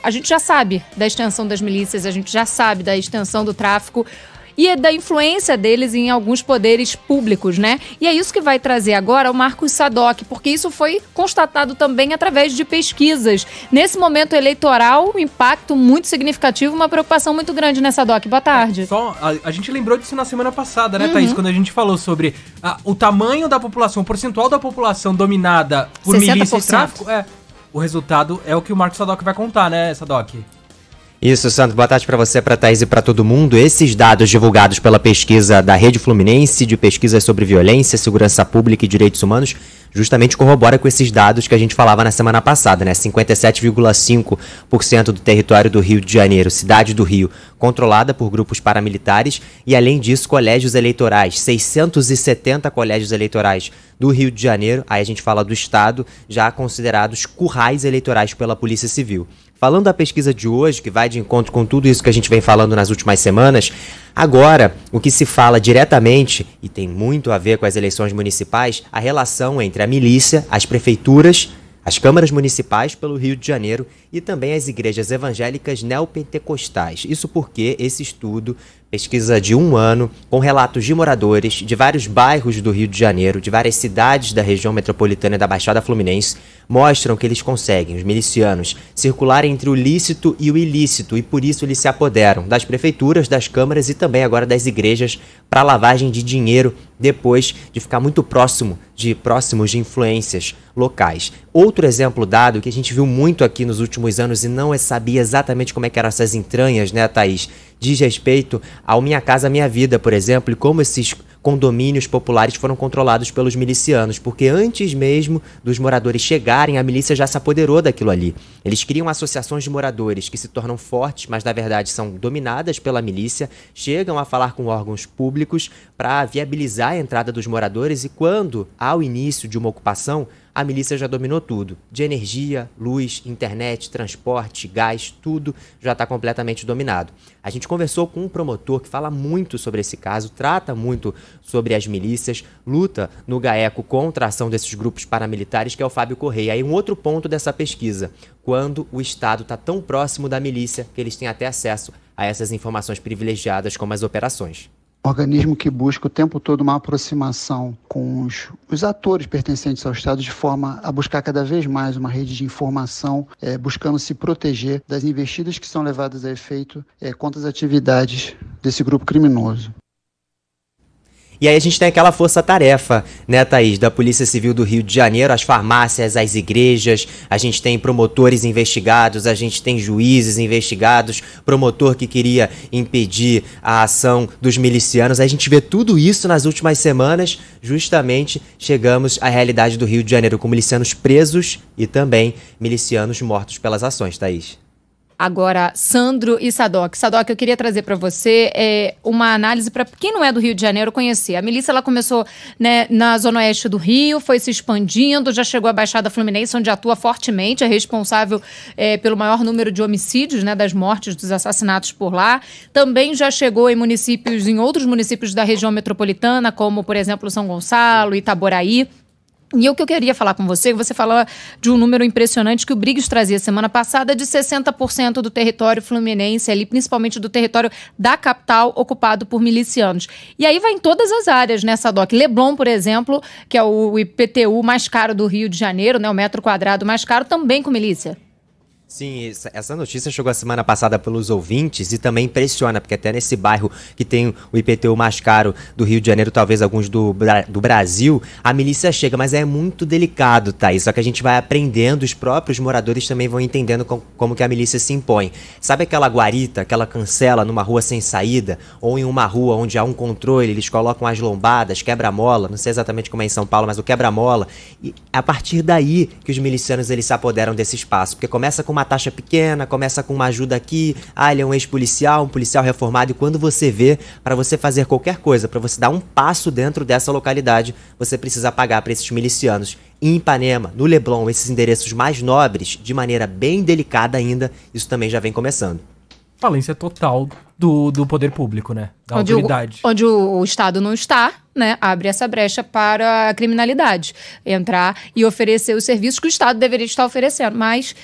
a gente já sabe da extensão das milícias, a gente já sabe da extensão do tráfico e da influência deles em alguns poderes públicos, né? E é isso que vai trazer agora o Marcos Sadoc, porque isso foi constatado também através de pesquisas. Nesse momento eleitoral, um impacto muito significativo, uma preocupação muito grande, né, Sadoc? Boa tarde. A gente lembrou disso na semana passada, né, Thaís? Quando a gente falou sobre o tamanho da população, o percentual da população dominada por 60%. Milícia e tráfico. O resultado é o que o Marcos Sadoc vai contar, né, Sadoc? Isso, Sandro. Boa tarde para você, para Thaís e para todo mundo. Esses dados divulgados pela pesquisa da Rede Fluminense de pesquisas sobre violência, segurança pública e direitos humanos justamente corrobora com esses dados que a gente falava na semana passada, né? 57,5% do território do Rio de Janeiro, cidade do Rio, controlada por grupos paramilitares e, além disso, colégios eleitorais. 670 colégios eleitorais do Rio de Janeiro, aí a gente fala do estado, já considerados currais eleitorais pela Polícia Civil. Falando da pesquisa de hoje, que vai de encontro com tudo isso que a gente vem falando nas últimas semanas, agora o que se fala diretamente, e tem muito a ver com as eleições municipais, a relação entre a milícia, as prefeituras, as câmaras municipais pelo Rio de Janeiro e também as igrejas evangélicas neopentecostais. Isso porque esse estudo, pesquisa de 1 ano, com relatos de moradores de vários bairros do Rio de Janeiro, de várias cidades da região metropolitana e da Baixada Fluminense, mostram que eles conseguem, os milicianos, circular entre o lícito e o ilícito e por isso eles se apoderam das prefeituras, das câmaras e também agora das igrejas para lavagem de dinheiro depois de ficar muito próximos de influências locais. Outro exemplo dado que a gente viu muito aqui nos últimos anos e não sabia exatamente como é que eram essas entranhas, né, Thaís? Diz respeito ao Minha Casa Minha Vida, por exemplo, e como esses condomínios populares foram controlados pelos milicianos, porque antes mesmo dos moradores chegarem, a milícia já se apoderou daquilo ali. Eles criam associações de moradores que se tornam fortes, mas na verdade são dominadas pela milícia, chegam a falar com órgãos públicos para viabilizar a entrada dos moradores e quando há o início de uma ocupação, a milícia já dominou tudo. De energia, luz, internet, transporte, gás, tudo já está completamente dominado. A gente conversou com um promotor que fala muito sobre esse caso, trata muito sobre as milícias, luta no GAECO contra a ação desses grupos paramilitares, que é o Fábio Correia. Aí um outro ponto dessa pesquisa, quando o Estado está tão próximo da milícia que eles têm até acesso a essas informações privilegiadas como as operações. Um organismo que busca o tempo todo uma aproximação com os atores pertencentes ao Estado de forma a buscar cada vez mais uma rede de informação, buscando se proteger das investidas que são levadas a efeito contra as atividades desse grupo criminoso. E aí a gente tem aquela força-tarefa, né, Thaís, da Polícia Civil do Rio de Janeiro, as farmácias, as igrejas, a gente tem promotores investigados, a gente tem juízes investigados, promotor que queria impedir a ação dos milicianos. A gente vê tudo isso nas últimas semanas, justamente chegamos à realidade do Rio de Janeiro, com milicianos presos e também milicianos mortos pelas ações, Thaís. Agora, Sandro e Sadoc. Sadoc, eu queria trazer para você uma análise para quem não é do Rio de Janeiro conhecer. A milícia ela começou, né, na zona oeste do Rio, foi se expandindo, já chegou à Baixada Fluminense, onde atua fortemente, é responsável pelo maior número de homicídios, né, das mortes, dos assassinatos por lá. Também já chegou em outros municípios da região metropolitana, como, por exemplo, São Gonçalo, Itaboraí. E o que eu queria falar com você falou de um número impressionante que o Briggs trazia semana passada de 60% do território fluminense, ali, principalmente do território da capital, ocupado por milicianos. E aí vai em todas as áreas, né, Sadoc? Leblon, por exemplo, que é o IPTU mais caro do Rio de Janeiro, né, o metro quadrado mais caro, também com milícia. Sim, essa notícia chegou a semana passada pelos ouvintes e também impressiona, porque até nesse bairro que tem o IPTU mais caro do Rio de Janeiro, talvez alguns do Brasil, a milícia chega, mas é muito delicado, Thaís, só que a gente vai aprendendo, os próprios moradores também vão entendendo como que a milícia se impõe. Sabe aquela guarita, aquela cancela numa rua sem saída, ou em uma rua onde há um controle, eles colocam as lombadas, quebra-mola, não sei exatamente como é em São Paulo, mas o quebra-mola, e é a partir daí que os milicianos eles se apoderam desse espaço, porque começa com uma taxa pequena, começa com uma ajuda aqui, ele é um ex-policial, um policial reformado, e quando você vê, para você fazer qualquer coisa, para você dar um passo dentro dessa localidade, você precisa pagar para esses milicianos. Em Ipanema, no Leblon, esses endereços mais nobres, de maneira bem delicada ainda, isso também já vem começando. Falência total do poder público, né? Da autoridade. Onde o Estado não está, né? Abre essa brecha para a criminalidade entrar e oferecer os serviços que o Estado deveria estar oferecendo, mas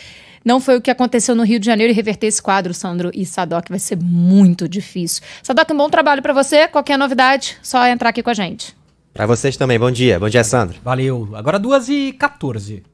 Não foi o que aconteceu no Rio de Janeiro, e reverter esse quadro, Sandro e Sadoc, vai ser muito difícil. Sadoc, um bom trabalho para você. Qualquer novidade, só entrar aqui com a gente. Para vocês também, bom dia. Bom dia, Sandro. Valeu. Agora 2h14.